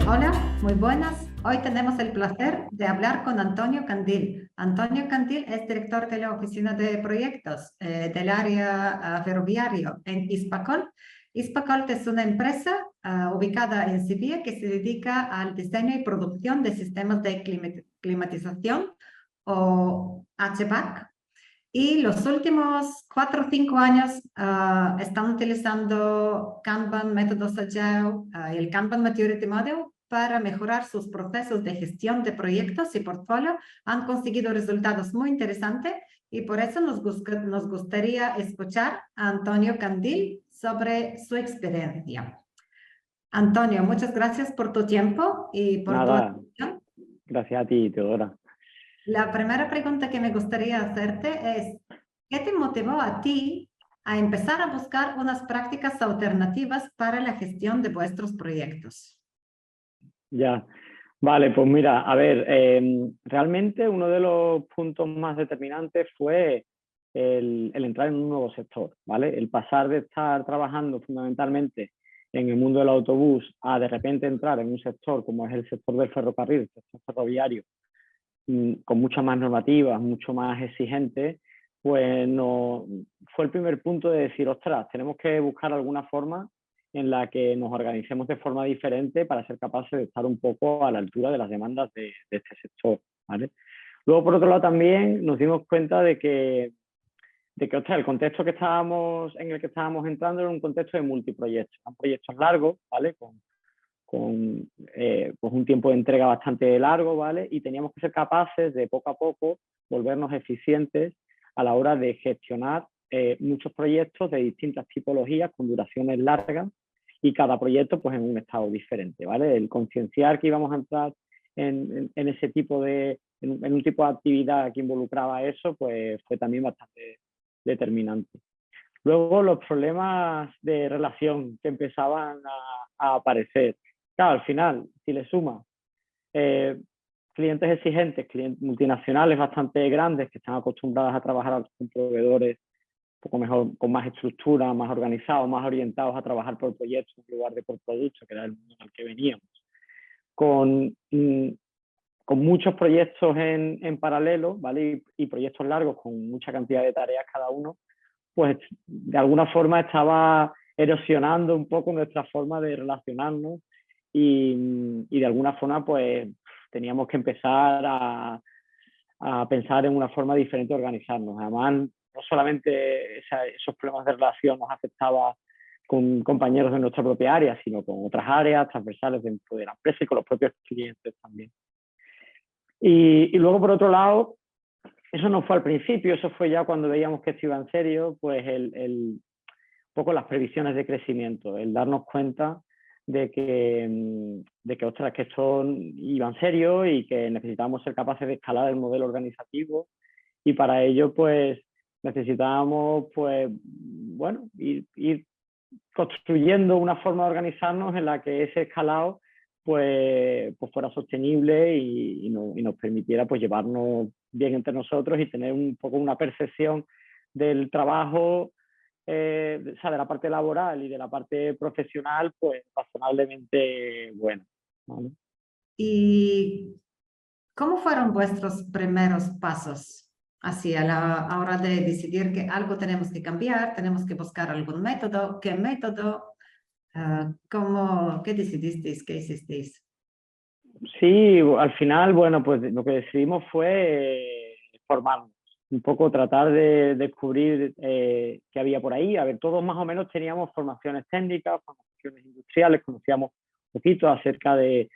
Hola, muy buenas. Hoy tenemos el placer de hablar con Antonio Candil. Antonio Candil es director de la Oficina de Proyectos del área ferroviario en Hispacol. Hispacol es una empresa ubicada en Sevilla que se dedica al diseño y producción de sistemas de climatización o HVAC. Y los últimos 4 o 5 años están utilizando Kanban, métodos Agile y el Kanban Maturity Model para mejorar sus procesos de gestión de proyectos y portfolio. Han conseguido resultados muy interesantes y por eso nos gustaría escuchar a Antonio Candil sobre su experiencia. Antonio, muchas gracias por tu tiempo y por tu Nada, atención. gracias a ti, Teodora. La primera pregunta que me gustaría hacerte es, ¿qué te motivó a ti a empezar a buscar unas prácticas alternativas para la gestión de vuestros proyectos? Ya, vale, pues mira, a ver, realmente uno de los puntos más determinantes fue el entrar en un nuevo sector, ¿vale? El pasar de estar trabajando fundamentalmente en el mundo del autobús a de repente entrar en un sector como es el sector del ferrocarril, el sector ferroviario, con muchas más normativas, mucho más exigentes, pues no, fue el primer punto de decir, ostras, tenemos que buscar alguna forma en la que nos organicemos de forma diferente para ser capaces de estar un poco a la altura de las demandas de este sector, ¿vale? Luego, por otro lado, también nos dimos cuenta de que ostras, el contexto en el que estábamos entrando era un contexto de multiproyectos, eran proyectos largos, ¿vale? Con pues un tiempo de entrega bastante largo, ¿vale? Y teníamos que ser capaces de poco a poco volvernos eficientes a la hora de gestionar muchos proyectos de distintas tipologías con duraciones largas y cada proyecto pues en un estado diferente, ¿vale? El concienciar que íbamos a entrar en ese tipo en un tipo de actividad que involucraba eso, pues fue también bastante determinante. Luego los problemas de relación que empezaban a aparecer. Claro, al final, si le sumas eh, clientes exigentes, clientes multinacionales bastante grandes que están acostumbradas a trabajar con proveedores un poco mejor, con más estructura, más organizados, más orientados a trabajar por proyectos en lugar de por productos, que era el mundo en el que veníamos, con, con muchos proyectos en paralelo, ¿vale? Y proyectos largos con mucha cantidad de tareas cada uno, pues de alguna forma estaba erosionando un poco nuestra forma de relacionarnos y de alguna forma pues teníamos que empezar a pensar en una forma diferente de organizarnos. Además, no solamente esos problemas de relación nos afectaba con compañeros de nuestra propia área, sino con otras áreas transversales dentro de la empresa y con los propios clientes también. Y luego, por otro lado, eso no fue al principio, eso fue ya cuando veíamos que esto iba en serio, pues un poco las previsiones de crecimiento, el darnos cuenta de que ostras, que esto iba en serio y que necesitábamos ser capaces de escalar el modelo organizativo y para ello pues necesitábamos pues bueno ir construyendo una forma de organizarnos en la que ese escalado pues fuera sostenible y nos permitiera pues llevarnos bien entre nosotros y tener un poco una percepción del trabajo, o sea, de la parte laboral y de la parte profesional, pues razonablemente buena, ¿vale? ¿Y cómo fueron vuestros primeros pasos hacia la hora de decidir que algo tenemos que cambiar, tenemos que buscar algún método? ¿Qué método? ¿Qué decidisteis? ¿Qué hicisteis? Sí, al final, bueno, pues lo que decidimos fue formarnos, un poco tratar de descubrir qué había por ahí. A ver, todos más o menos teníamos formaciones técnicas, formaciones industriales, conocíamos un poquito acerca de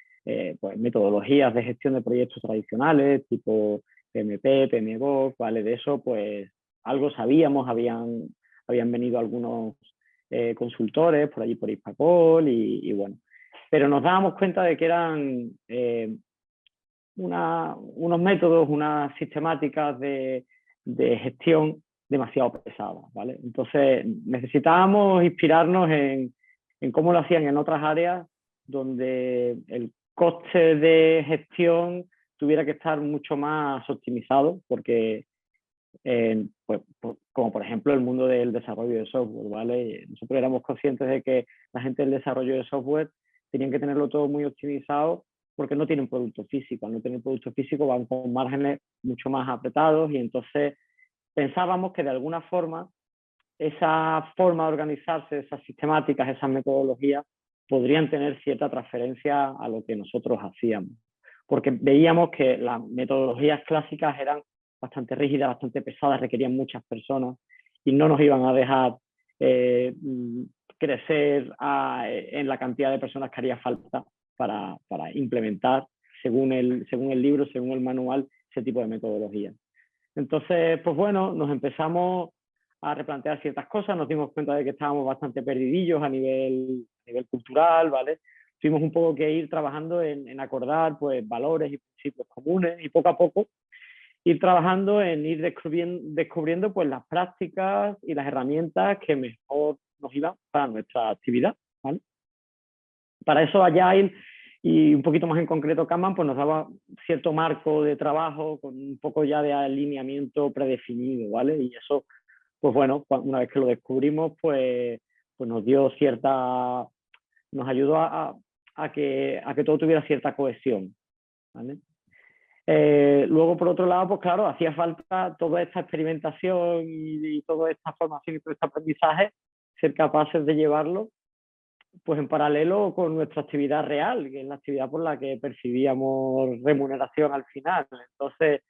pues, metodologías de gestión de proyectos tradicionales, tipo PMP, PMBOK, ¿vale? De eso, pues algo sabíamos, habían venido algunos consultores por allí por Hispacol y bueno. Pero nos dábamos cuenta de que eran unos métodos, unas sistemáticas de gestión demasiado pesadas, ¿vale? Entonces necesitábamos inspirarnos en cómo lo hacían en otras áreas donde el coste de gestión tuviera que estar mucho más optimizado, porque pues, como por ejemplo el mundo del desarrollo de software, ¿vale? Nosotros éramos conscientes de que la gente del desarrollo de software tenían que tenerlo todo muy optimizado porque no tienen producto físico. Al no tener producto físico van con márgenes mucho más apretados y entonces pensábamos que de alguna forma esa forma de organizarse, esas sistemáticas, esas metodologías podrían tener cierta transferencia a lo que nosotros hacíamos. Porque veíamos que las metodologías clásicas eran bastante rígidas, bastante pesadas, requerían muchas personas y no nos iban a dejar crecer en la cantidad de personas que haría falta para implementar, según el libro, según el manual, ese tipo de metodologías. Entonces, pues bueno, nos empezamos a replantear ciertas cosas, nos dimos cuenta de que estábamos bastante perdidillos a nivel cultural, ¿vale? Tuvimos un poco que ir trabajando en acordar pues, valores y principios comunes y poco a poco ir trabajando en ir descubriendo pues, las prácticas y las herramientas que mejor nos iban para nuestra actividad, ¿vale? Para eso Agile y un poquito más en concreto Kanban pues nos daba cierto marco de trabajo con un poco ya de alineamiento predefinido, ¿vale? Y eso, pues bueno, una vez que lo descubrimos, pues nos dio nos ayudó a que todo tuviera cierta cohesión, ¿vale? Luego, por otro lado, pues claro, hacía falta toda esta experimentación y toda esta formación y todo este aprendizaje, ser capaces de llevarlo pues en paralelo con nuestra actividad real, que es la actividad por la que percibíamos remuneración al final. Entonces,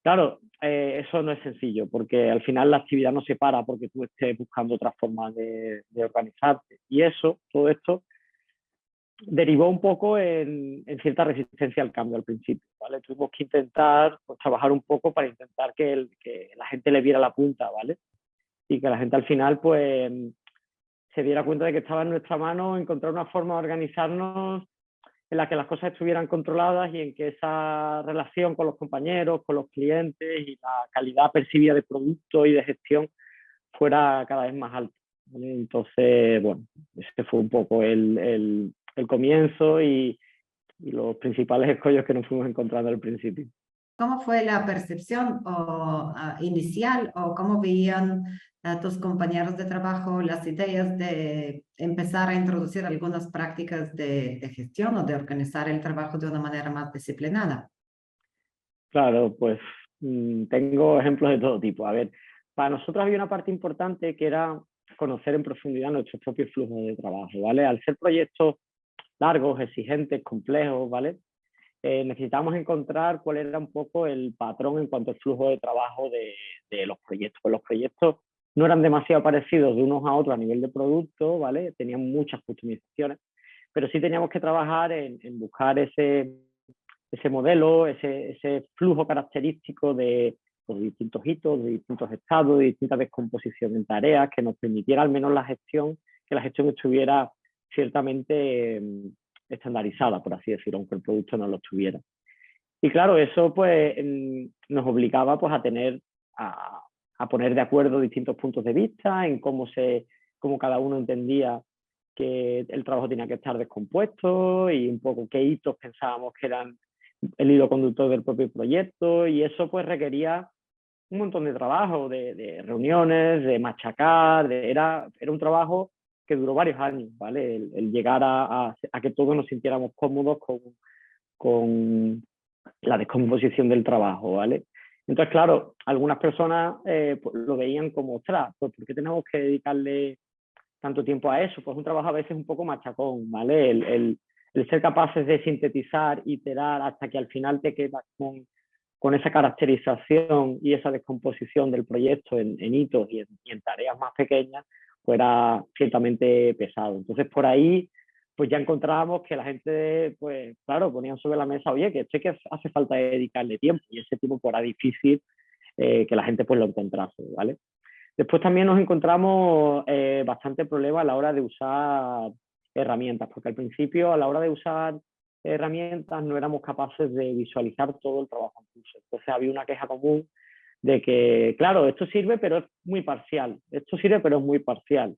claro, eso no es sencillo, porque al final la actividad no se para porque tú estés buscando otras formas de organizarte. Y todo esto, derivó un poco en cierta resistencia al cambio al principio, ¿vale? Tuvimos que intentar pues, trabajar un poco para intentar que la gente le viera la punta, ¿vale? Y que la gente al final, pues, se diera cuenta de que estaba en nuestra mano encontrar una forma de organizarnos en la que las cosas estuvieran controladas y en que esa relación con los compañeros, con los clientes y la calidad percibida de producto y de gestión fuera cada vez más alta, ¿vale? Entonces, bueno, ese fue un poco el comienzo y los principales escollos que nos fuimos encontrando al principio. ¿Cómo fue la percepción inicial o cómo veían tus compañeros de trabajo las ideas de empezar a introducir algunas prácticas de gestión o de organizar el trabajo de una manera más disciplinada? Claro, pues tengo ejemplos de todo tipo. A ver, para nosotros había una parte importante que era conocer en profundidad nuestros propios flujos de trabajo, ¿vale? Al ser proyectos largos, exigentes, complejos, ¿vale? Necesitamos encontrar cuál era un poco el patrón en cuanto al flujo de trabajo de los proyectos. Pues los proyectos no eran demasiado parecidos de unos a otros a nivel de producto, ¿vale? Tenían muchas customizaciones, pero sí teníamos que trabajar en buscar ese modelo, ese flujo característico de distintos hitos, de distintos estados, de distinta descomposición en tareas que nos permitiera al menos que la gestión estuviera ciertamente estandarizada, por así decirlo, aunque el producto no lo estuviera. Y claro, eso pues nos obligaba pues a poner de acuerdo distintos puntos de vista en cómo cada uno entendía que el trabajo tenía que estar descompuesto y un poco qué hitos pensábamos que eran el hilo conductor del propio proyecto, y eso pues requería un montón de trabajo, de reuniones, de machacar, era un trabajo que duró varios años, ¿vale? El llegar a que todos nos sintiéramos cómodos con la descomposición del trabajo, ¿vale? Entonces, claro, algunas personas pues, lo veían como, ostras, pues ¿por qué tenemos que dedicarle tanto tiempo a eso? Pues un trabajo a veces un poco machacón, ¿vale? El ser capaces de sintetizar, iterar, hasta que al final te quedas con esa caracterización y esa descomposición del proyecto en hitos y en tareas más pequeñas, pues era ciertamente pesado. Entonces, por ahí, pues ya encontrábamos que la gente, pues claro, ponían sobre la mesa, oye, que que hace falta dedicarle tiempo, y ese tiempo pues, era difícil que la gente pues lo encontrase, ¿vale? Después también nos encontramos bastante problema a la hora de usar herramientas, porque al principio a la hora de usar herramientas no éramos capaces de visualizar todo el trabajo en curso. Entonces había una queja común de que, claro, esto sirve pero es muy parcial, esto sirve pero es muy parcial.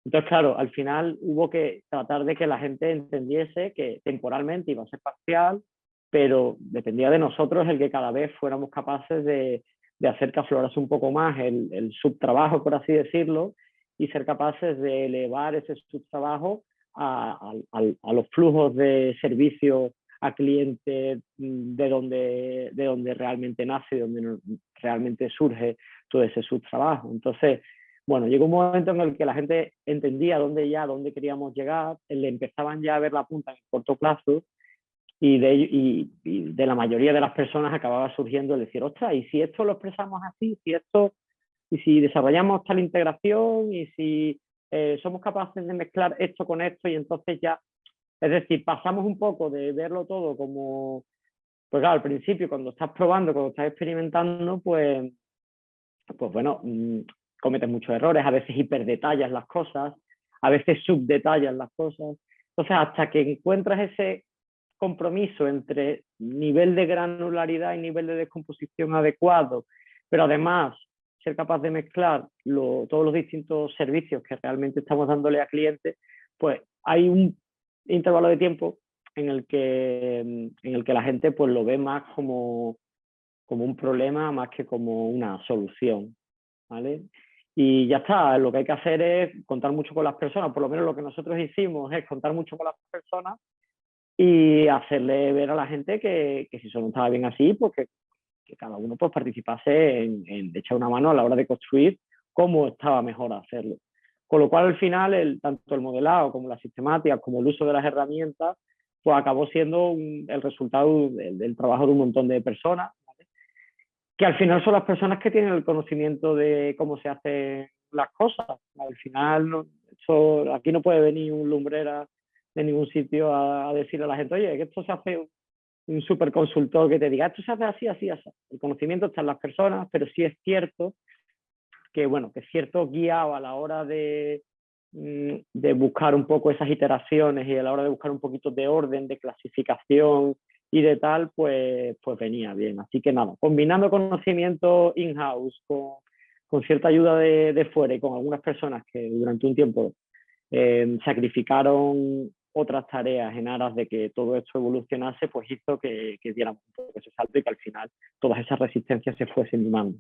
Entonces, claro, al final hubo que tratar de que la gente entendiese que temporalmente iba a ser parcial, pero dependía de nosotros el que cada vez fuéramos capaces de hacer que aflorase un poco más el subtrabajo, por así decirlo, y ser capaces de elevar ese subtrabajo a los flujos de servicio a clientes de donde realmente nace, de donde realmente surge todo ese subtrabajo. Entonces, bueno, llegó un momento en el que la gente entendía dónde queríamos llegar, le empezaban ya a ver la punta en corto plazo y de la mayoría de las personas acababa surgiendo el decir, ostras, y si esto lo expresamos así, y si desarrollamos tal integración y si somos capaces de mezclar esto con esto y entonces ya, es decir, pasamos un poco de verlo todo como, pues claro, al principio cuando estás probando, cuando estás experimentando, pues bueno, cometes muchos errores, a veces hiperdetallas las cosas, a veces subdetallas las cosas. Entonces, hasta que encuentras ese compromiso entre nivel de granularidad y nivel de descomposición adecuado, pero además ser capaz de mezclar todos los distintos servicios que realmente estamos dándole a clientes, pues hay un intervalo de tiempo en el que la gente pues lo ve más como un problema más que como una solución, ¿vale? Y ya está, lo que hay que hacer es contar mucho con las personas, por lo menos lo que nosotros hicimos es contar mucho con las personas y hacerle ver a la gente que si eso no estaba bien así, pues que cada uno pues participase en echar una mano a la hora de construir cómo estaba mejor hacerlo. Con lo cual al final tanto el modelado como la sistemática, como el uso de las herramientas, pues acabó siendo el resultado del trabajo de un montón de personas, ¿vale? Que al final son las personas que tienen el conocimiento de cómo se hacen las cosas. Al final aquí no puede venir un lumbrera de ningún sitio a decirle a la gente, oye, que esto se hace un superconsultor que te diga, esto se hace así, así, así. El conocimiento está en las personas, pero sí es cierto que, bueno, que cierto guiado a la hora de buscar un poco esas iteraciones y a la hora de buscar un poquito de orden, de clasificación y de tal, pues venía bien. Así que nada, combinando conocimiento in-house con cierta ayuda de fuera y con algunas personas que durante un tiempo sacrificaron otras tareas en aras de que todo esto evolucionase, pues hizo que diéramos un poco ese salto y que al final todas esas resistencias se fuesen limando.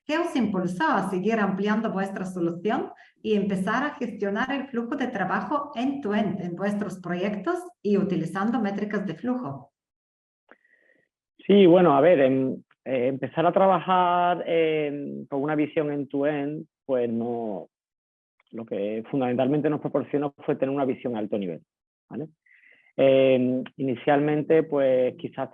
¿Qué os impulsó a seguir ampliando vuestra solución y empezar a gestionar el flujo de trabajo end-to-end en vuestros proyectos y utilizando métricas de flujo? Sí, bueno, a ver, empezar a trabajar con una visión end-to-end, pues no, lo que fundamentalmente nos proporcionó fue tener una visión a alto nivel, ¿vale? Inicialmente, pues quizás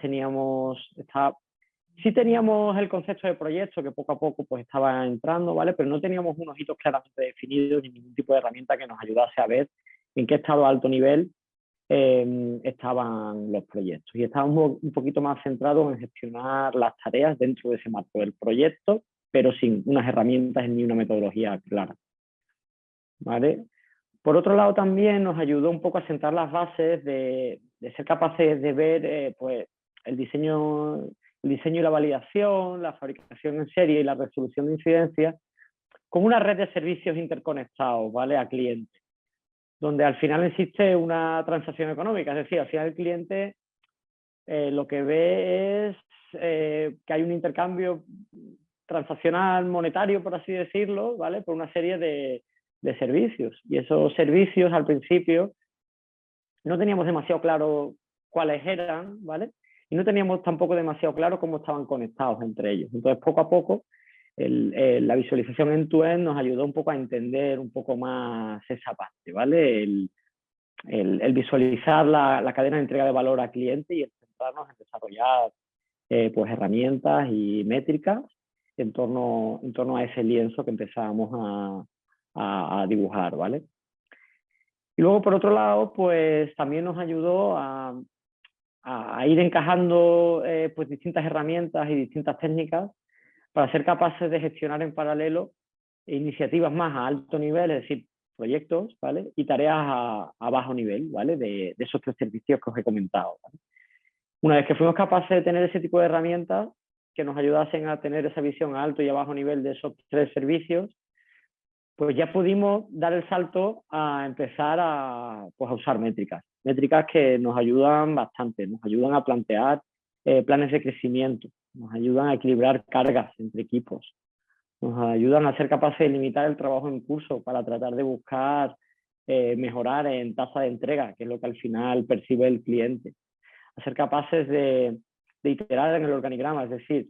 sí teníamos el concepto de proyecto que poco a poco pues estaba entrando, ¿vale? Pero no teníamos unos hitos claramente definidos ni ningún tipo de herramienta que nos ayudase a ver en qué estado a alto nivel estaban los proyectos. Y estábamos un poquito más centrados en gestionar las tareas dentro de ese marco del proyecto, pero sin unas herramientas ni una metodología clara, ¿vale? Por otro lado, también nos ayudó un poco a sentar las bases de ser capaces de ver pues, el diseño y la validación, la fabricación en serie y la resolución de incidencias con una red de servicios interconectados, ¿vale? A clientes, donde al final existe una transacción económica, es decir, al final el cliente lo que ve es que hay un intercambio transaccional monetario, por así decirlo, ¿vale? Por una serie de servicios. Y esos servicios al principio no teníamos demasiado claro cuáles eran, ¿vale? Y no teníamos tampoco demasiado claro cómo estaban conectados entre ellos. Entonces, poco a poco, la visualización end-to-end nos ayudó un poco a entender un poco más esa parte, ¿vale? El visualizar la cadena de entrega de valor al cliente y el centrarnos en desarrollar pues herramientas y métricas en torno a ese lienzo que empezábamos a dibujar, ¿vale? Y luego, por otro lado, pues también nos ayudó a ir encajando pues distintas herramientas y distintas técnicas para ser capaces de gestionar en paralelo iniciativas más a alto nivel, es decir, proyectos, ¿vale? Y tareas a bajo nivel, ¿vale? De esos tres servicios que os he comentado, ¿vale? Una vez que fuimos capaces de tener ese tipo de herramientas que nos ayudasen a tener esa visión a alto y a bajo nivel de esos tres servicios, pues ya pudimos dar el salto a empezar pues a usar métricas. Métricas que nos ayudan bastante, nos ayudan a plantear planes de crecimiento, nos ayudan a equilibrar cargas entre equipos, nos ayudan a ser capaces de limitar el trabajo en curso para tratar de buscar mejorar en tasa de entrega, que es lo que al final percibe el cliente. A ser capaces de iterar en el organigrama, es decir,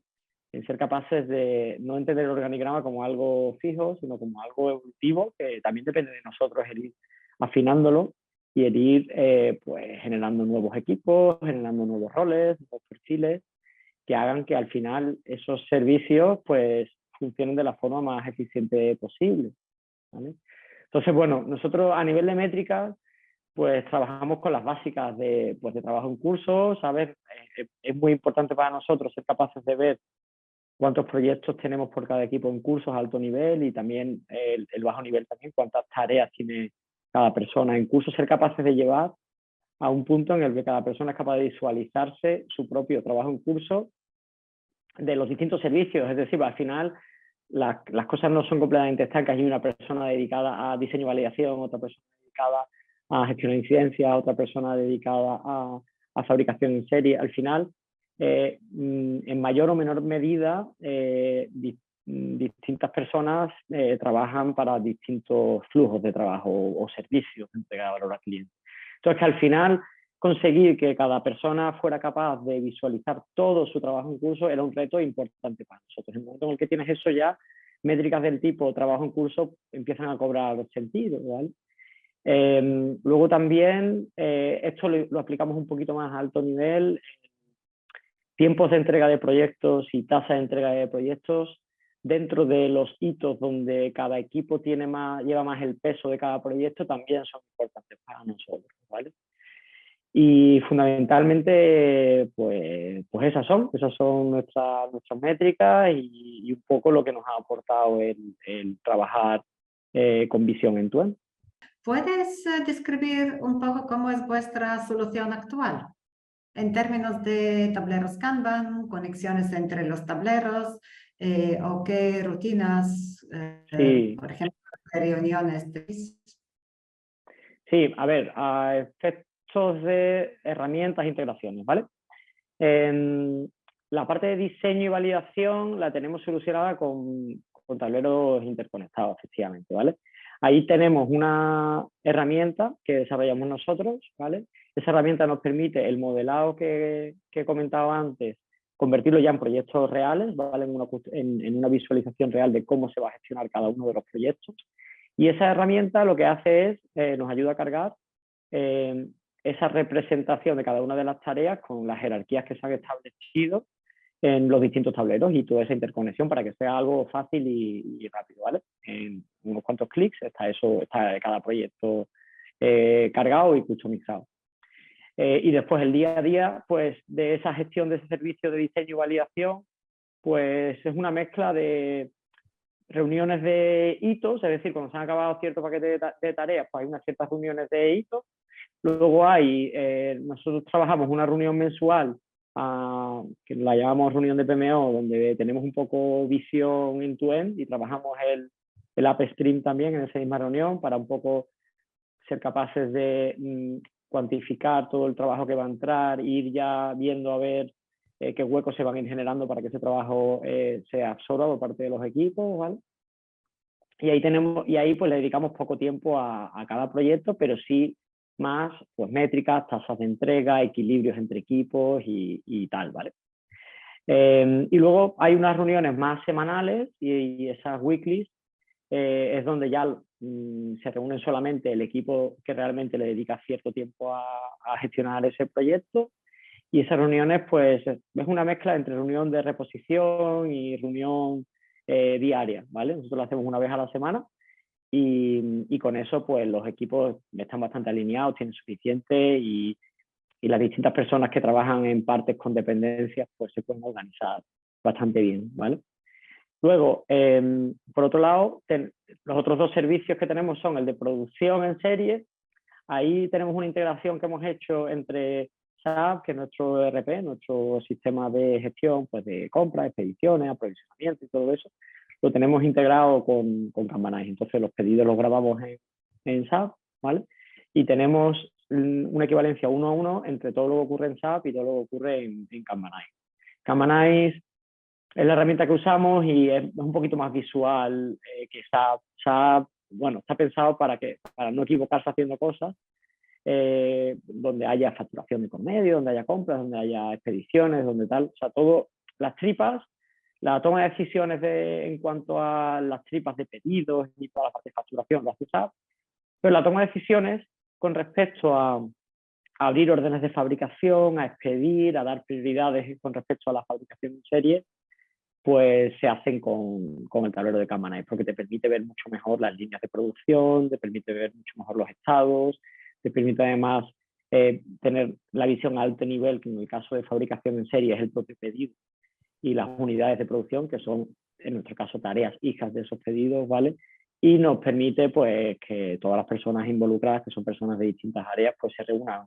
en ser capaces de no entender el organigrama como algo fijo, sino como algo evolutivo, que también depende de nosotros el ir afinándolo y el ir pues, generando nuevos equipos, generando nuevos roles, nuevos perfiles, que hagan que al final esos servicios pues, funcionen de la forma más eficiente posible, ¿vale? Entonces, bueno, nosotros a nivel de métricas, pues trabajamos con las básicas de trabajo en curso, ¿sabes? Es muy importante para nosotros ser capaces de ver cuántos proyectos tenemos por cada equipo en cursos a alto nivel y también el bajo nivel también, cuántas tareas tiene cada persona en curso, ser capaces de llevar a un punto en el que cada persona es capaz de visualizarse su propio trabajo en curso de los distintos servicios, es decir, al final las cosas no son completamente estancas y una persona dedicada a diseño y validación, otra persona dedicada a gestión de incidencias, otra persona dedicada a fabricación en serie. Al final, en mayor o menor medida, distintas personas trabajan para distintos flujos de trabajo o servicios de entrega de valor al cliente. Entonces, que al final conseguir que cada persona fuera capaz de visualizar todo su trabajo en curso era un reto importante para nosotros. En el momento en el que tienes eso ya, métricas del tipo trabajo en curso empiezan a cobrar sentido, ¿vale? Luego también, esto lo aplicamos un poquito más a alto nivel, tiempos de entrega de proyectos y tasa de entrega de proyectos dentro de los hitos donde cada equipo lleva más el peso de cada proyecto también son importantes para nosotros, ¿vale? Y fundamentalmente, pues esas son nuestras métricas y un poco lo que nos ha aportado el trabajar con visión end-to-end. ¿Puedes describir un poco cómo es vuestra solución actual? En términos de tableros Kanban, conexiones entre los tableros, o qué rutinas, Sí. por ejemplo, de reuniones. Sí, a ver, a efectos de herramientas e integraciones, ¿vale? La parte de diseño y validación la tenemos solucionada con tableros interconectados, efectivamente, ¿vale? Ahí tenemos una herramienta que desarrollamos nosotros, ¿vale? Esa herramienta nos permite el modelado que he comentado antes, convertirlo ya en proyectos reales, ¿vale? En una visualización real de cómo se va a gestionar cada uno de los proyectos. Y esa herramienta lo que hace es, nos ayuda a cargar esa representación de cada una de las tareas con las jerarquías que se han establecido en los distintos tableros y toda esa interconexión para que sea algo fácil y rápido, ¿vale? En unos cuantos clics está cada proyecto cargado y customizado. Y después el día a día, pues de esa gestión de ese servicio de diseño y validación, pues es una mezcla de reuniones de hitos, es decir, cuando se han acabado cierto paquete de tareas, pues hay unas ciertas reuniones de hitos. Luego nosotros trabajamos una reunión mensual, que la llamamos reunión de PMO, donde tenemos un poco visión end-to-end y trabajamos el upstream también en esa misma reunión para un poco ser capaces de cuantificar todo el trabajo que va a entrar, ir ya viendo a ver qué huecos se van a ir generando para que ese trabajo sea absorbido por parte de los equipos, ¿vale? Y ahí pues le dedicamos poco tiempo a cada proyecto, pero sí más pues métricas, tasas de entrega, equilibrios entre equipos y tal, ¿vale? Y luego hay unas reuniones más semanales y esas weeklies es donde ya se reúnen solamente el equipo que realmente le dedica cierto tiempo a gestionar ese proyecto. Y esas reuniones, pues, es una mezcla entre reunión de reposición y reunión diaria, ¿vale? Nosotros lo hacemos una vez a la semana y con eso, pues, los equipos están bastante alineados, tienen suficiente y las distintas personas que trabajan en partes con dependencias, pues, se pueden organizar bastante bien, ¿vale? Luego, por otro lado, los otros dos servicios que tenemos son el de producción en serie. Ahí tenemos una integración que hemos hecho entre SAP, que es nuestro ERP, nuestro sistema de gestión pues de compras, expediciones, aprovisionamiento y todo eso. Lo tenemos integrado con Kanbanize. Entonces los pedidos los grabamos en SAP, ¿vale? Y tenemos una equivalencia 1 a 1 entre todo lo que ocurre en SAP y todo lo que ocurre en Kanbanize. Kanbanize es la herramienta que usamos y es un poquito más visual que SAP. SAP bueno, está pensado para no equivocarse haciendo cosas, donde haya facturación de por medio, donde haya compras, donde haya expediciones, donde tal, o sea, todo, las tripas, la toma de decisiones en cuanto a las tripas de pedidos y toda la parte de facturación lo hace SAP, pero la toma de decisiones con respecto a abrir órdenes de fabricación, a expedir, a dar prioridades con respecto a la fabricación en serie, pues se hacen con el tablero de Kanban, porque te permite ver mucho mejor las líneas de producción, te permite ver mucho mejor los estados, te permite además tener la visión a alto nivel, que en el caso de fabricación en serie es el propio pedido, y las unidades de producción, que son en nuestro caso tareas hijas de esos pedidos, ¿vale? Y nos permite pues que todas las personas involucradas, que son personas de distintas áreas, pues se reúnan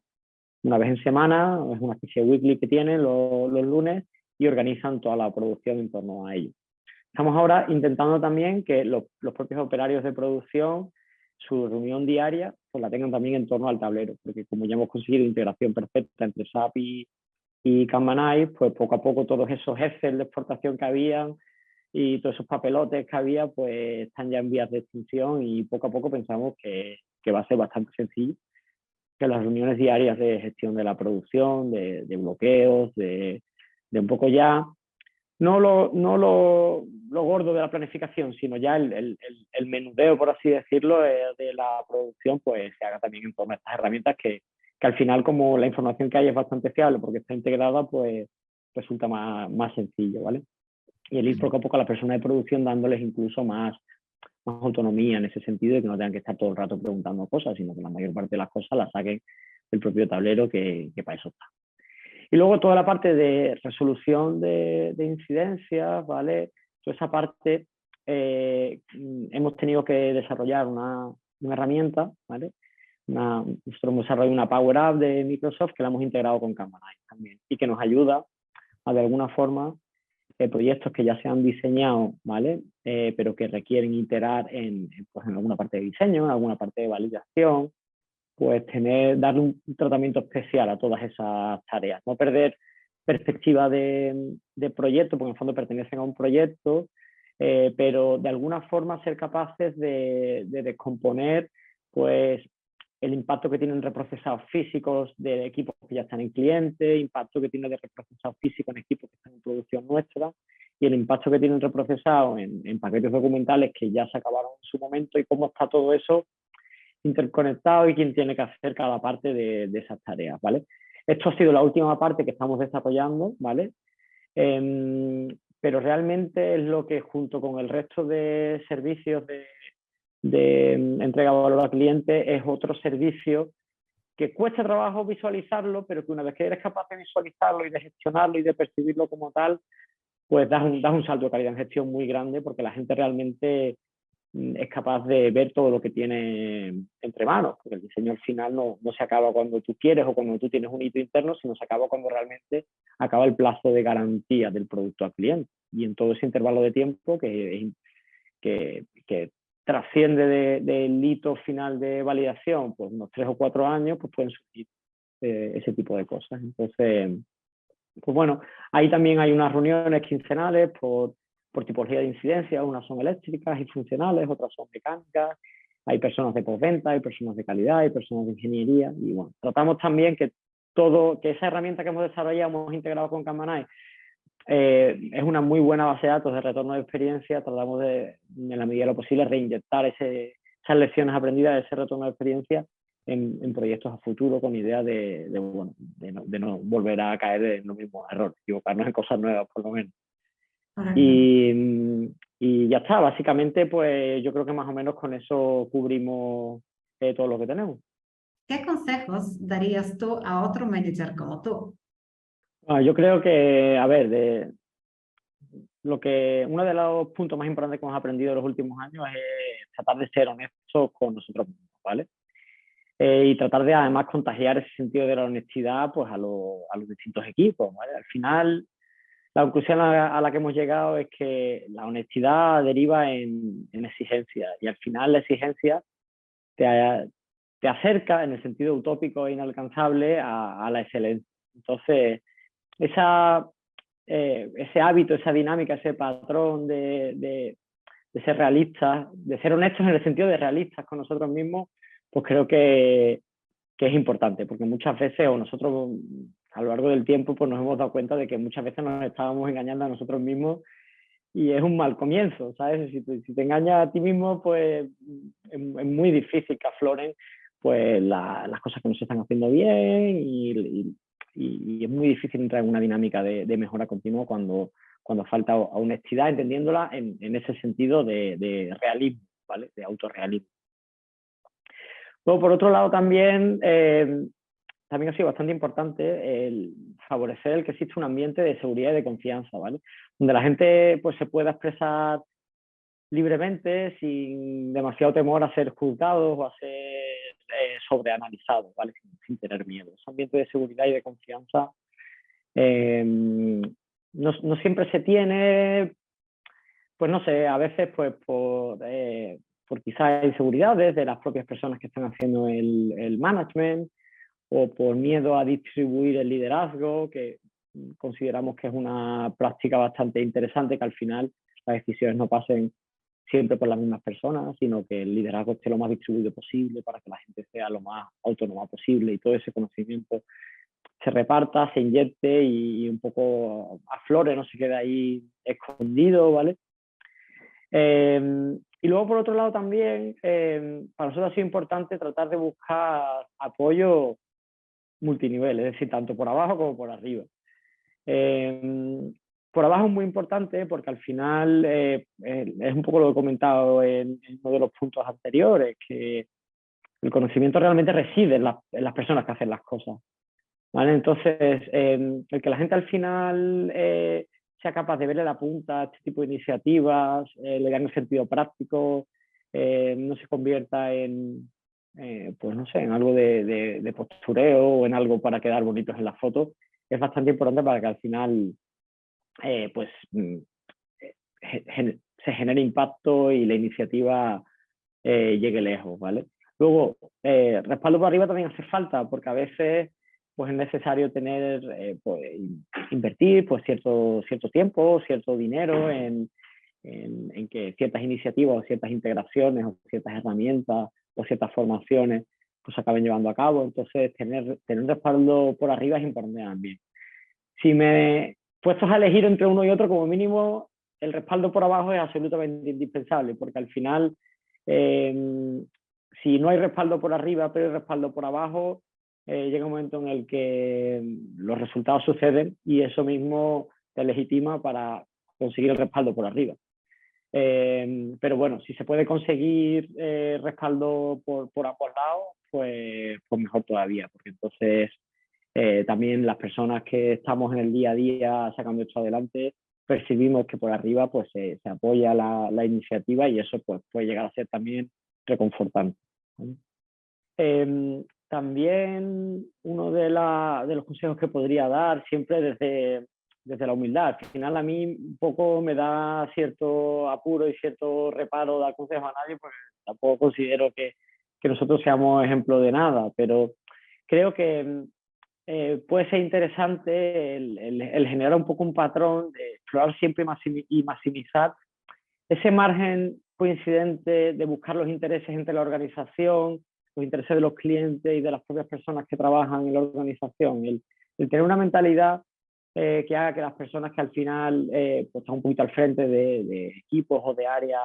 una vez en semana, es una especie de weekly que tienen los lunes, y organizan toda la producción en torno a ello. Estamos ahora intentando también que los propios operarios de producción, su reunión diaria, pues la tengan también en torno al tablero, porque como ya hemos conseguido integración perfecta entre SAP y Kanban, pues poco a poco todos esos Excel de exportación que habían y todos esos papelotes que había, pues están ya en vías de extinción, y poco a poco pensamos que va a ser bastante sencillo, que las reuniones diarias de gestión de la producción, de bloqueos, de un poco ya, no lo gordo de la planificación, sino ya el menudeo, por así decirlo, de la producción, pues se haga también en torno a estas herramientas que al final, como la información que hay es bastante fiable porque está integrada, pues resulta más sencillo, ¿vale? Y el ir poco a poco a la persona de producción dándoles incluso más autonomía en ese sentido, de que no tengan que estar todo el rato preguntando cosas, sino que la mayor parte de las cosas las saquen del propio tablero, que para eso está. Y luego toda la parte de resolución de incidencias, ¿vale? Toda esa parte hemos tenido que desarrollar una herramienta, ¿vale? Nosotros hemos desarrollado una Power App de Microsoft que la hemos integrado con Kanban también, y que nos ayuda a, de alguna forma, proyectos que ya se han diseñado, ¿vale? Pero que requieren iterar pues en alguna parte de diseño, en alguna parte de validación, pues darle un tratamiento especial a todas esas tareas. No perder perspectiva de proyecto, porque en el fondo pertenecen a un proyecto, pero de alguna forma ser capaces de descomponer pues el impacto que tienen reprocesados físicos de equipos que ya están en cliente, impacto que tiene de reprocesados físicos en equipos que están en producción nuestra, y el impacto que tienen reprocesados en paquetes documentales que ya se acabaron en su momento, y cómo está todo eso interconectado y quién tiene que hacer cada parte de esas tareas, ¿vale? Esto ha sido la última parte que estamos desarrollando, ¿vale? Pero realmente es lo que, junto con el resto de servicios de entrega de valor al cliente, es otro servicio que cuesta trabajo visualizarlo, pero que una vez que eres capaz de visualizarlo y de gestionarlo y de percibirlo como tal, pues das un salto de calidad en gestión muy grande, porque la gente realmente es capaz de ver todo lo que tiene entre manos, porque el diseño al final no se acaba cuando tú quieres o cuando tú tienes un hito interno, sino se acaba cuando realmente acaba el plazo de garantía del producto al cliente. Y en todo ese intervalo de tiempo que trasciende del hito final de validación, pues unos 3 o 4 años, pues pueden surgir ese tipo de cosas. Entonces, pues bueno, ahí también hay unas reuniones quincenales por tipología de incidencia. Unas son eléctricas y funcionales, otras son mecánicas. Hay personas de postventa, hay personas de calidad, hay personas de ingeniería. Y bueno, tratamos también que esa herramienta que hemos desarrollado, hemos integrado con Kanban, es una muy buena base de datos de retorno de experiencia. Tratamos de, en la medida de lo posible, reinyectar esas lecciones aprendidas de ese retorno de experiencia en proyectos a futuro, con idea de no volver a caer en los mismos errores, equivocarnos en cosas nuevas por lo menos. Y ya está, básicamente pues yo creo que más o menos con eso cubrimos todo lo que tenemos. ¿Qué consejos darías tú a otro manager como tú? Yo creo que, a ver, uno de los puntos más importantes que hemos aprendido en los últimos años es tratar de ser honestos con nosotros mismos, ¿vale? Y tratar de además contagiar ese sentido de la honestidad pues a los distintos equipos, ¿vale? Al final, la conclusión a la que hemos llegado es que la honestidad deriva en exigencia, y al final la exigencia te acerca, en el sentido utópico e inalcanzable, a la excelencia. Entonces, ese hábito, esa dinámica, ese patrón de ser realistas, de ser honestos en el sentido de realistas con nosotros mismos, pues creo que es importante, porque muchas veces, o nosotros a lo largo del tiempo, pues nos hemos dado cuenta de que muchas veces nos estábamos engañando a nosotros mismos y es un mal comienzo, ¿sabes? Si te engañas a ti mismo, pues es muy difícil que afloren pues las cosas que no se están haciendo bien y es muy difícil entrar en una dinámica de mejora continua cuando falta honestidad, entendiéndola en ese sentido de realismo, ¿vale? De autorrealismo. Luego, por otro lado, también ha sido bastante importante el favorecer el que existe un ambiente de seguridad y de confianza, ¿vale? Donde la gente pues, se pueda expresar libremente, sin demasiado temor a ser juzgados o a ser sobreanalizados, ¿vale? Sin tener miedo. Ese ambiente de seguridad y de confianza no siempre se tiene, pues no sé, a veces pues por quizás inseguridades de las propias personas que están haciendo el management, o por miedo a distribuir el liderazgo, que consideramos que es una práctica bastante interesante, que al final las decisiones no pasen siempre por las mismas personas, sino que el liderazgo esté lo más distribuido posible para que la gente sea lo más autónoma posible y todo ese conocimiento se reparta, se inyecte y un poco aflore, no se quede ahí escondido, ¿vale? Y luego, por otro lado, también para nosotros ha sido importante tratar de buscar apoyo multinivel, es decir, tanto por abajo como por arriba. Por abajo es muy importante porque al final es un poco lo que he comentado en uno de los puntos anteriores, que el conocimiento realmente reside en las personas que hacen las cosas, ¿vale? Entonces, el que la gente al final sea capaz de verle la punta a este tipo de iniciativas, le dan el sentido práctico, no se convierta en, pues no sé, en algo de postureo o en algo para quedar bonitos en la foto, es bastante importante para que al final pues se genere impacto y la iniciativa llegue lejos, ¿vale? Luego, respaldo por arriba también hace falta, porque a veces pues, es necesario tener, pues, invertir pues, cierto tiempo, cierto dinero en que ciertas iniciativas o ciertas integraciones o ciertas herramientas o ciertas formaciones pues, se acaben llevando a cabo. Entonces, tener un respaldo por arriba es importante también. Si me puestos a elegir entre uno y otro, como mínimo, el respaldo por abajo es absolutamente indispensable, porque al final, si no hay respaldo por arriba, pero hay respaldo por abajo, llega un momento en el que los resultados suceden y eso mismo te legitima para conseguir el respaldo por arriba. Pero bueno, si se puede conseguir respaldo por ambos lados, pues mejor todavía, porque entonces también las personas que estamos en el día a día sacando esto adelante percibimos que por arriba pues se apoya la iniciativa y eso pues puede llegar a ser también reconfortante, ¿vale? También uno de los consejos que podría dar siempre desde la humildad. Al final a mí un poco me da cierto apuro y cierto reparo dar consejos a nadie porque tampoco considero que nosotros seamos ejemplo de nada, pero creo que puede ser interesante el generar un poco un patrón de explorar siempre y maximizar ese margen coincidente de buscar los intereses entre la organización, los intereses de los clientes y de las propias personas que trabajan en la organización. El tener una mentalidad que haga que las personas que al final pues están un poquito al frente de equipos o de áreas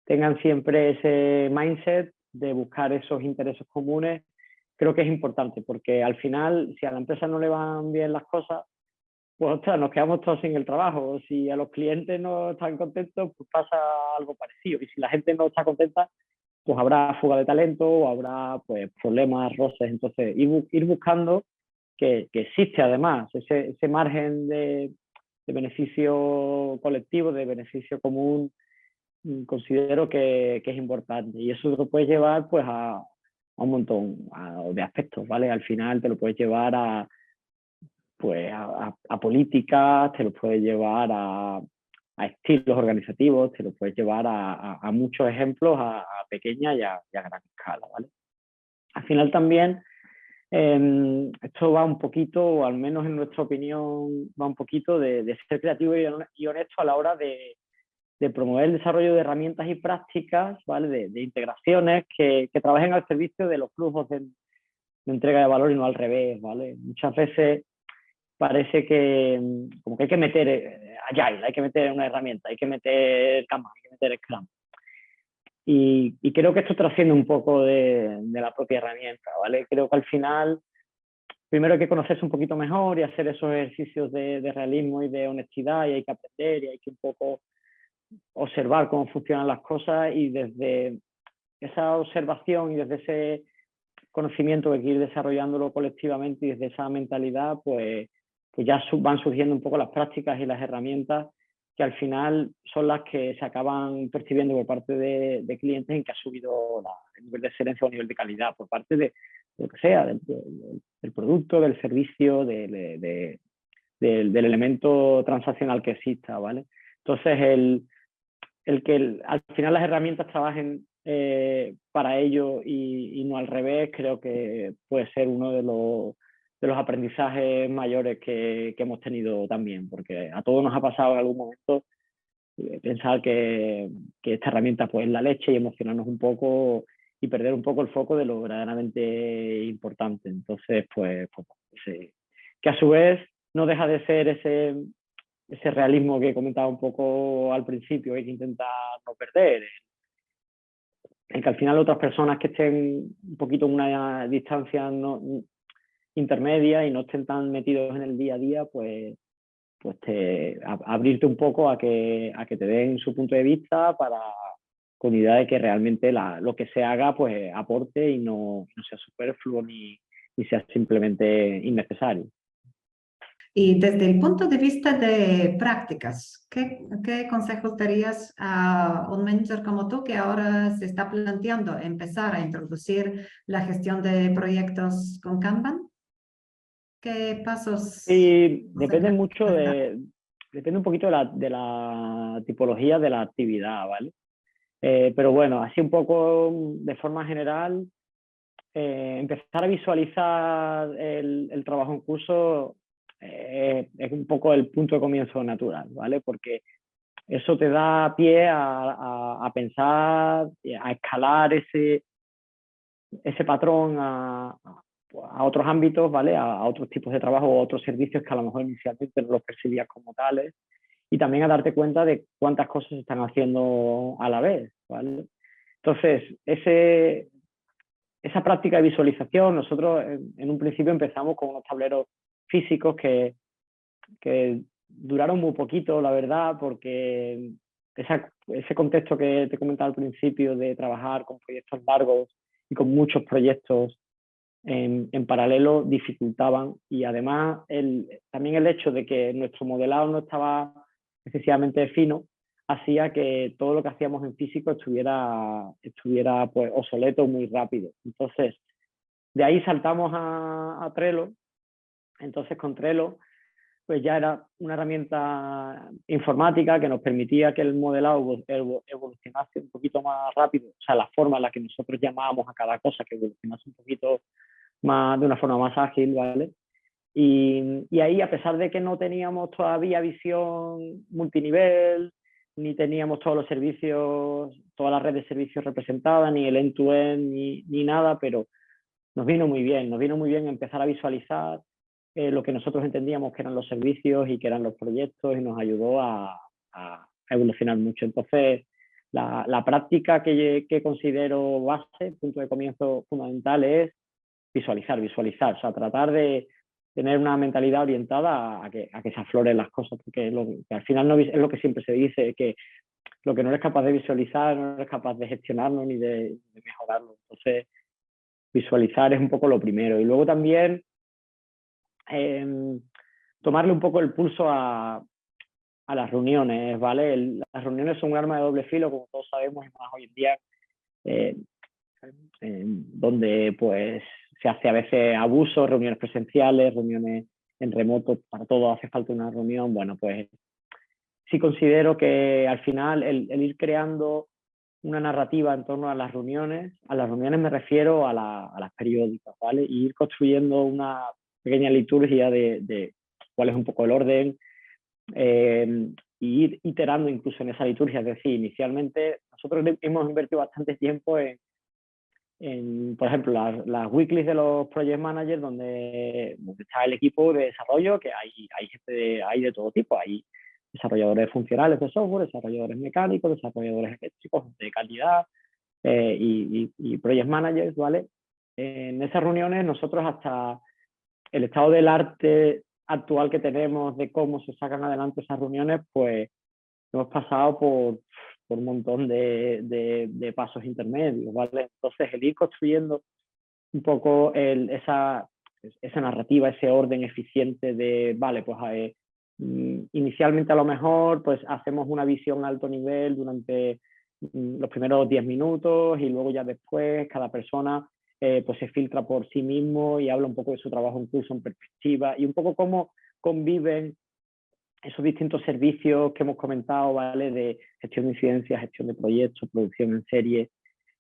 tengan siempre ese mindset de buscar esos intereses comunes, creo que es importante, porque al final, si a la empresa no le van bien las cosas, pues ostras, nos quedamos todos sin el trabajo. Si a los clientes no están contentos, pues pasa algo parecido. Y si la gente no está contenta, pues habrá fuga de talento o habrá pues, problemas, roces. Entonces, ir buscando que existe además ese margen de beneficio colectivo, de beneficio común, considero que es importante. Y eso te lo puedes llevar pues a un montón de aspectos, ¿vale? Al final te lo puedes llevar a políticas, te lo puedes llevar a estilos organizativos, te lo puedes llevar a muchos ejemplos a pequeña y a gran escala, ¿vale? Al final también esto va un poquito, o al menos en nuestra opinión, va un poquito de ser creativo y honesto a la hora de de promover el desarrollo de herramientas y prácticas, ¿vale? De integraciones que trabajen al servicio de los flujos de entrega de valor y no al revés, ¿vale? Muchas veces parece que como que hay que meter Agile, hay que meter una herramienta, hay que meter Kanban, hay que meter Scrum. Y creo que esto trasciende un poco de la propia herramienta, ¿vale? Creo que al final primero hay que conocerse un poquito mejor y hacer esos ejercicios de realismo y de honestidad, y hay que aprender y hay que un poco observar cómo funcionan las cosas, y desde esa observación y desde ese conocimiento que hay que ir desarrollándolo colectivamente y desde esa mentalidad, pues ya van surgiendo un poco las prácticas y las herramientas que al final son las que se acaban percibiendo por parte de clientes, en que ha subido el nivel de excelencia o nivel de calidad por parte de lo que sea, del producto, del servicio, del elemento transaccional que exista, ¿vale? Entonces, el que al final las herramientas trabajen para ello y no al revés, creo que puede ser uno de los aprendizajes mayores que hemos tenido también, porque a todos nos ha pasado en algún momento pensar que esta herramienta pues es la leche, y emocionarnos un poco y perder un poco el foco de lo verdaderamente importante. Entonces, pues sí. Que a su vez no deja de ser ese realismo que comentaba un poco al principio, hay que intentar no perder, en que al final otras personas que estén un poquito en una distancia intermedia y no estén tan metidos en el día a día, pues abrirte un poco a que te den su punto de vista, con idea de que realmente lo que se haga pues aporte y no sea superfluo ni sea simplemente innecesario. Y desde el punto de vista de prácticas, ¿qué consejos darías a un manager como tú que ahora se está planteando empezar a introducir la gestión de proyectos con Kanban? ¿Qué pasos? Y depende mucho depende un poquito de la tipología de la actividad, ¿vale? Pero bueno, así un poco de forma general, empezar a visualizar el trabajo en curso es un poco el punto de comienzo natural, ¿vale? Porque eso te da pie a pensar, a escalar ese patrón a otros ámbitos, ¿vale? A otros tipos de trabajo o otros servicios que a lo mejor inicialmente no los percibías como tales, y también a darte cuenta de cuántas cosas se están haciendo a la vez, ¿vale? Entonces, esa práctica de visualización, nosotros en un principio empezamos con unos tableros físicos que duraron muy poquito, la verdad, porque ese contexto que te comentaba al principio de trabajar con proyectos largos y con muchos proyectos en paralelo dificultaban, y además también el hecho de que nuestro modelado no estaba excesivamente fino hacía que todo lo que hacíamos en físico estuviera pues obsoleto muy rápido. Entonces, de ahí saltamos a Trello. Entonces, con Trello pues ya era una herramienta informática que nos permitía que el modelado evolucionase un poquito más rápido, o sea, la forma en la que nosotros llamábamos a cada cosa, que evolucionase un poquito más, de una forma más ágil, ¿vale? Y ahí, a pesar de que no teníamos todavía visión multinivel, ni teníamos todos los servicios, toda la red de servicios representada, ni el end-to-end, ni nada, pero nos vino muy bien empezar a visualizar lo que nosotros entendíamos que eran los servicios y que eran los proyectos, y nos ayudó a evolucionar mucho. Entonces, la práctica que considero base, punto de comienzo fundamental, es visualizar, o sea, tratar de tener una mentalidad orientada a que se afloren las cosas, porque que al final no, es lo que siempre se dice, que lo que no eres capaz de visualizar, no eres capaz de gestionarlo ni de mejorarlo. Entonces, visualizar es un poco lo primero. Y luego también tomarle un poco el pulso a las reuniones, ¿vale? Las reuniones son un arma de doble filo, como todos sabemos, y más hoy en día, donde pues se hace a veces abuso, reuniones presenciales, reuniones en remoto, para todo hace falta una reunión. Bueno, pues sí considero que al final el ir creando una narrativa en torno a las reuniones me refiero a las periódicas, ¿vale? Y ir construyendo una pequeña liturgia de cuál es un poco el orden, ir iterando incluso en esa liturgia. Es decir, inicialmente nosotros hemos invertido bastante tiempo en por ejemplo, las weeklies de los project managers, donde está el equipo de desarrollo, que hay gente hay de todo tipo. Hay desarrolladores funcionales de software, desarrolladores mecánicos, desarrolladores eléctricos, de calidad, y project managers, ¿vale? En esas reuniones nosotros, hasta el estado del arte actual que tenemos, de cómo se sacan adelante esas reuniones, pues hemos pasado por un montón de pasos intermedios, ¿vale? Entonces, el ir construyendo un poco esa narrativa, ese orden eficiente de, vale, pues inicialmente a lo mejor pues hacemos una visión a alto nivel durante los primeros 10 minutos, y luego ya después cada persona pues se filtra por sí mismo y habla un poco de su trabajo incluso en perspectiva, y un poco cómo conviven esos distintos servicios que hemos comentado, ¿vale? De gestión de incidencias, gestión de proyectos, producción en serie,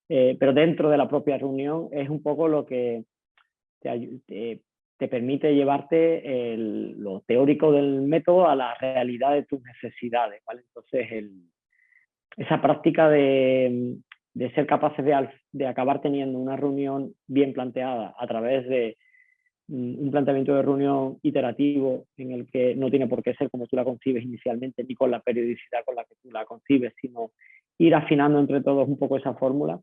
pero dentro de la propia reunión es un poco lo que te permite llevarte lo teórico del método a la realidad de tus necesidades, ¿vale? Entonces, esa práctica de ser capaces de acabar teniendo una reunión bien planteada a través de un planteamiento de reunión iterativo, en el que no tiene por qué ser como tú la concibes inicialmente, ni con la periodicidad con la que tú la concibes, sino ir afinando entre todos un poco esa fórmula,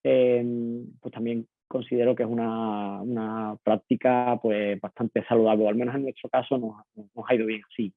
pues también considero que es una práctica pues bastante saludable, o al menos en nuestro caso nos ha ido bien así.